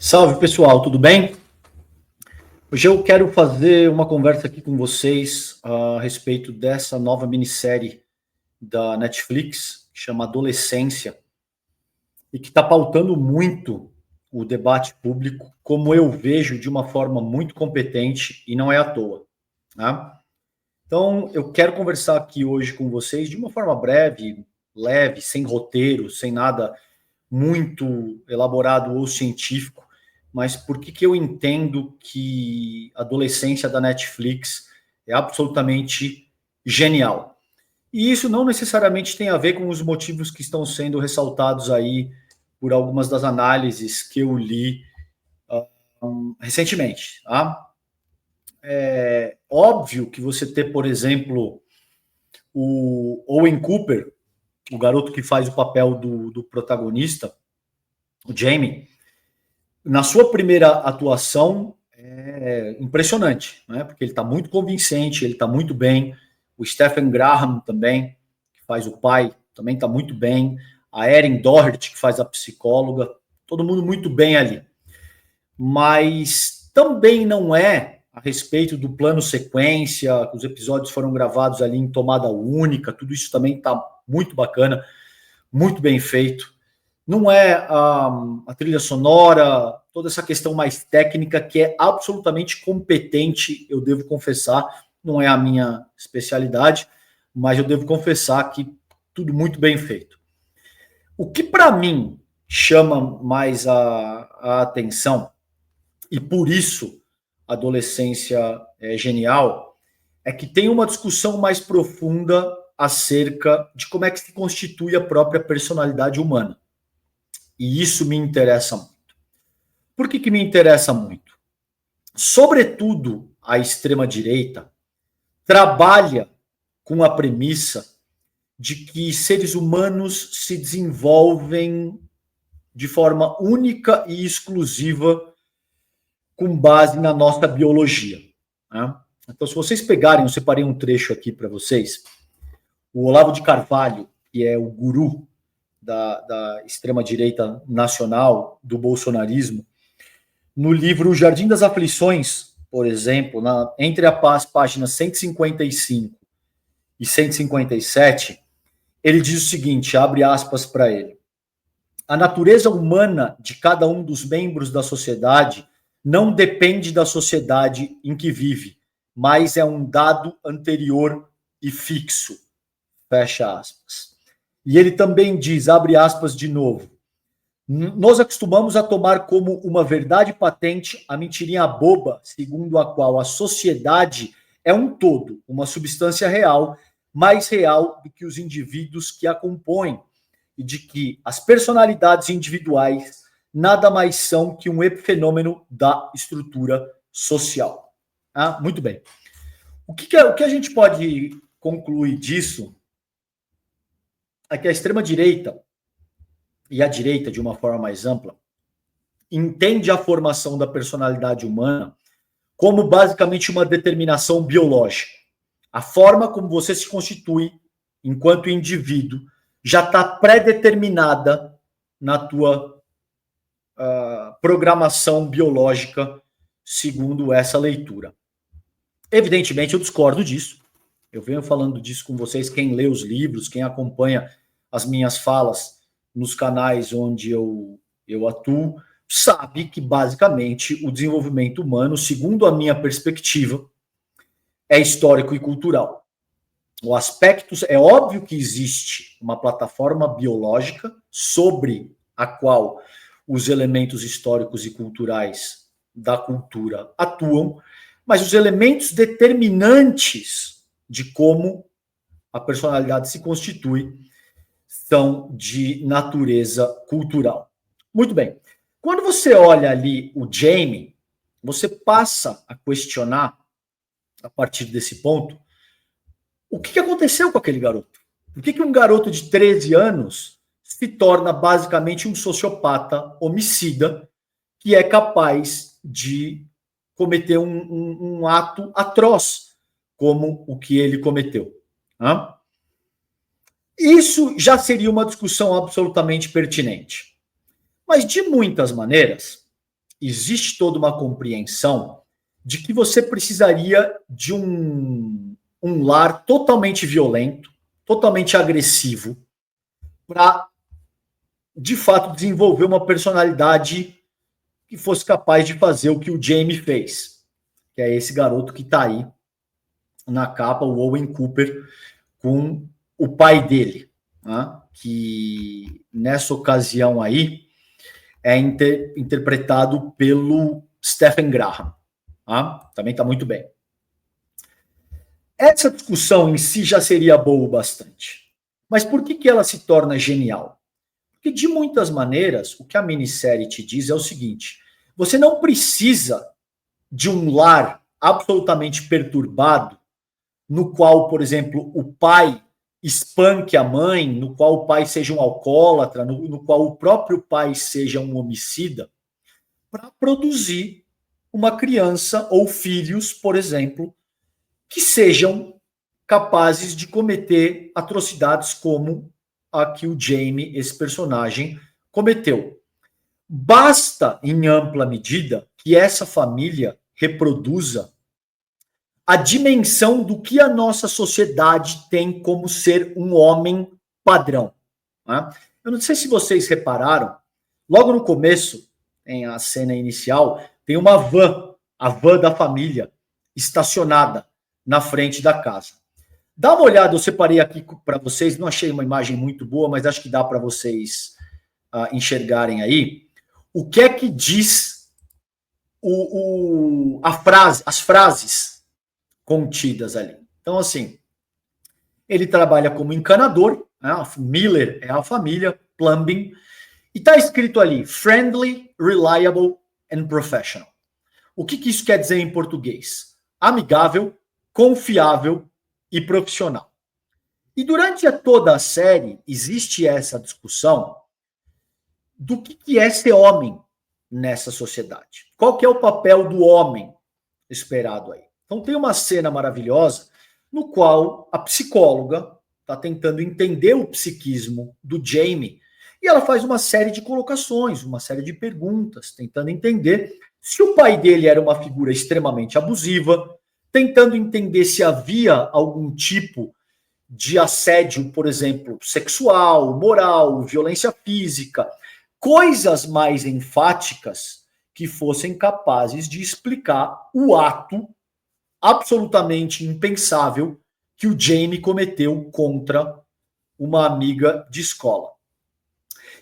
Salve pessoal, tudo bem? Hoje eu quero fazer uma conversa aqui com vocês a respeito dessa nova minissérie da Netflix, que chama Adolescência, e que está pautando muito o debate público, como eu vejo, de uma forma muito competente, e não é à toa. Tá? Então, eu quero conversar aqui hoje com vocês de uma forma breve, leve, sem roteiro, sem nada muito elaborado ou científico, mas por que eu entendo que a adolescência da Netflix é absolutamente genial. E isso não necessariamente tem a ver com os motivos que estão sendo ressaltados aí por algumas das análises que eu li recentemente. Tá? É óbvio que você ter, por exemplo, o Owen Cooper, o garoto que faz o papel do protagonista, o Jamie, na sua primeira atuação é impressionante, né? Porque ele está muito convincente, ele está muito bem. O Stephen Graham também, que faz o pai, também está muito bem. A Erin Doherty, que faz a psicóloga, todo mundo muito bem ali. Mas também não é a respeito do plano sequência, os episódios foram gravados ali em tomada única, tudo isso também está muito bacana, muito bem feito. Não é a trilha sonora, toda essa questão mais técnica que é absolutamente competente, eu devo confessar, não é a minha especialidade, mas eu devo confessar que tudo muito bem feito. O que para mim chama mais a atenção, e por isso a adolescência é genial, é que tem uma discussão mais profunda acerca de como é que se constitui a própria personalidade humana. E isso me interessa muito. Por que me interessa muito? Sobretudo, a extrema-direita trabalha com a premissa de que seres humanos se desenvolvem de forma única e exclusiva com base na nossa biologia. Né? Então, se vocês pegarem, eu separei um trecho aqui para vocês, o Olavo de Carvalho, que é o guru da extrema-direita nacional, do bolsonarismo, no livro O Jardim das Aflições, por exemplo, entre as páginas 155 e 157, ele diz o seguinte, abre aspas para ele: a natureza humana de cada um dos membros da sociedade não depende da sociedade em que vive, mas é um dado anterior e fixo, fecha aspas. E ele também diz, abre aspas de novo, nós acostumamos a tomar como uma verdade patente a mentirinha boba, segundo a qual a sociedade é um todo, uma substância real, mais real do que os indivíduos que a compõem, e de que as personalidades individuais nada mais são que um epifenômeno da estrutura social. Ah, muito bem. O que a gente pode concluir disso é que a extrema-direita e a direita, de uma forma mais ampla, entende a formação da personalidade humana como basicamente uma determinação biológica. A forma como você se constitui enquanto indivíduo já está pré-determinada na tua programação biológica, segundo essa leitura. Evidentemente, eu discordo disso. Eu venho falando disso com vocês, quem lê os livros, quem acompanha as minhas falas nos canais onde eu atuo, sabe que, basicamente, o desenvolvimento humano, segundo a minha perspectiva, é histórico e cultural. O aspecto, é óbvio que existe uma plataforma biológica sobre a qual os elementos históricos e culturais da cultura atuam, mas os elementos determinantes de como a personalidade se constitui são de natureza cultural. Muito bem. Quando você olha ali o Jamie, você passa a questionar, a partir desse ponto, o que aconteceu com aquele garoto? Por que um garoto de 13 anos se torna basicamente um sociopata homicida que é capaz de cometer um ato atroz como o que ele cometeu? Isso já seria uma discussão absolutamente pertinente. Mas, de muitas maneiras, existe toda uma compreensão de que você precisaria de um lar totalmente violento, totalmente agressivo, para, de fato, desenvolver uma personalidade que fosse capaz de fazer o que o Jamie fez, que é esse garoto que está aí na capa, o Owen Cooper, com o pai dele, né? Que nessa ocasião aí é interpretado pelo Stephen Graham. Tá? Também está muito bem. Essa discussão em si já seria boa bastante. Mas por que ela se torna genial? Porque, de muitas maneiras, o que a minissérie te diz é o seguinte: você não precisa de um lar absolutamente perturbado, no qual, por exemplo, o pai espanque a mãe, no qual o pai seja um alcoólatra, no qual o próprio pai seja um homicida, para produzir uma criança ou filhos, por exemplo, que sejam capazes de cometer atrocidades como a que o Jamie, esse personagem, cometeu. Basta, em ampla medida, que essa família reproduza a dimensão do que a nossa sociedade tem como ser um homem padrão. Né? Eu não sei se vocês repararam, logo no começo, em a cena inicial, tem uma van, a van da família, estacionada na frente da casa. Dá uma olhada, eu separei aqui para vocês, não achei uma imagem muito boa, mas acho que dá para vocês enxergarem aí. O que é que diz as frases contidas ali? Então, assim, ele trabalha como encanador, né? Miller é a família, plumbing, e está escrito ali, friendly, reliable and professional. O que isso quer dizer em português? Amigável, confiável e profissional. E durante toda a série existe essa discussão do que é ser homem nessa sociedade. Qual que é o papel do homem esperado aí? Então tem uma cena maravilhosa no qual a psicóloga está tentando entender o psiquismo do Jamie e ela faz uma série de colocações, uma série de perguntas, tentando entender se o pai dele era uma figura extremamente abusiva, tentando entender se havia algum tipo de assédio, por exemplo, sexual, moral, violência física, coisas mais enfáticas que fossem capazes de explicar o ato absolutamente impensável que o Jamie cometeu contra uma amiga de escola.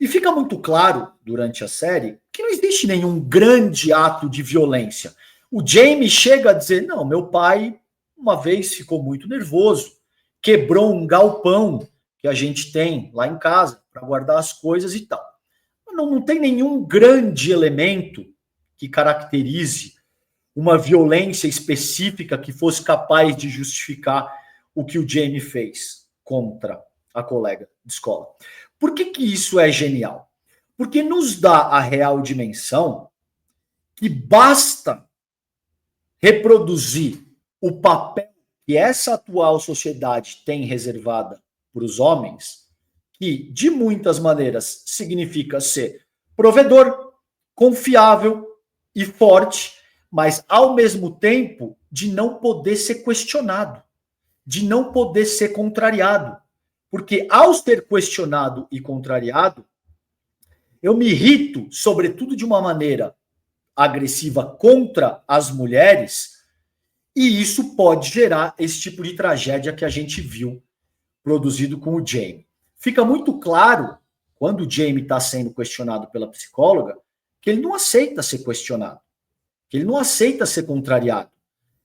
E fica muito claro, durante a série, que não existe nenhum grande ato de violência. O Jamie chega a dizer, não, meu pai uma vez ficou muito nervoso, quebrou um galpão que a gente tem lá em casa para guardar as coisas e tal. Não tem nenhum grande elemento que caracterize uma violência específica que fosse capaz de justificar o que o Jamie fez contra a colega de escola. Por que isso é genial? Porque nos dá a real dimensão que basta reproduzir o papel que essa atual sociedade tem reservada para os homens, que de muitas maneiras significa ser provedor, confiável e forte, mas ao mesmo tempo de não poder ser questionado, de não poder ser contrariado. Porque ao ser questionado e contrariado, eu me irrito, sobretudo de uma maneira agressiva contra as mulheres, e isso pode gerar esse tipo de tragédia que a gente viu produzido com o Jamie. Fica muito claro, quando o Jamie está sendo questionado pela psicóloga, que ele não aceita ser questionado, que ele não aceita ser contrariado,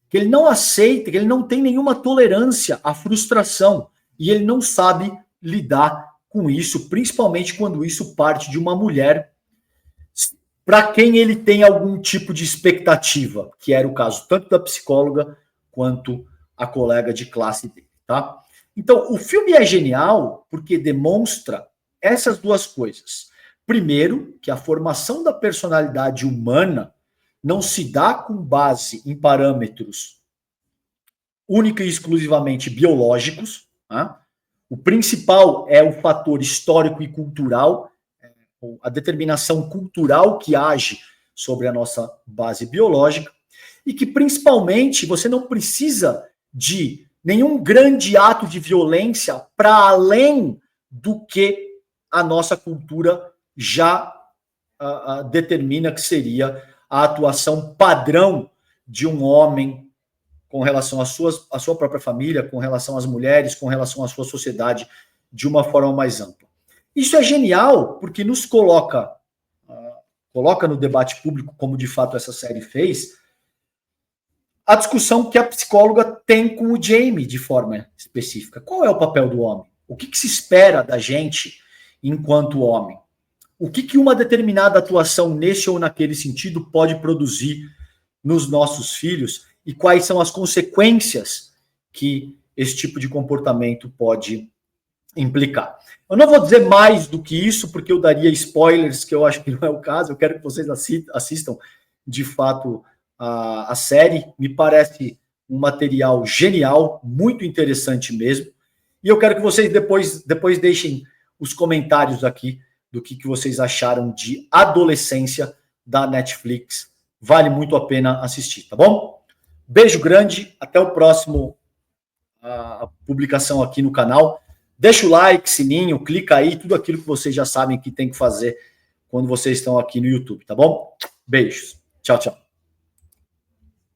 que ele não aceita, que ele não tem nenhuma tolerância à frustração, e ele não sabe lidar com isso, principalmente quando isso parte de uma mulher para quem ele tem algum tipo de expectativa, que era o caso tanto da psicóloga quanto a colega de classe dele, tá? Então, o filme é genial porque demonstra essas duas coisas. Primeiro, que a formação da personalidade humana não se dá com base em parâmetros única e exclusivamente biológicos. Tá? O principal é o fator histórico e cultural, a determinação cultural que age sobre a nossa base biológica, e que, principalmente, você não precisa de nenhum grande ato de violência para além do que a nossa cultura já determina que seria a atuação padrão de um homem com relação à sua própria família, com relação às mulheres, com relação à sua sociedade, de uma forma mais ampla. Isso é genial, porque nos coloca no debate público, como de fato essa série fez, a discussão que a psicóloga tem com o Jamie de forma específica. Qual é o papel do homem? O que se espera da gente enquanto homem? O que uma determinada atuação nesse ou naquele sentido pode produzir nos nossos filhos e quais são as consequências que esse tipo de comportamento pode implicar. Eu não vou dizer mais do que isso, porque eu daria spoilers, que eu acho que não é o caso. Eu quero que vocês assistam, de fato, a série. Me parece um material genial, muito interessante mesmo. E eu quero que vocês depois deixem os comentários aqui do que vocês acharam de Adolescência da Netflix. Vale muito a pena assistir, tá bom? Beijo grande, até o próximo publicação aqui no canal. Deixa o like, sininho, clica aí, tudo aquilo que vocês já sabem que tem que fazer quando vocês estão aqui no YouTube, tá bom? Beijos. Tchau, tchau.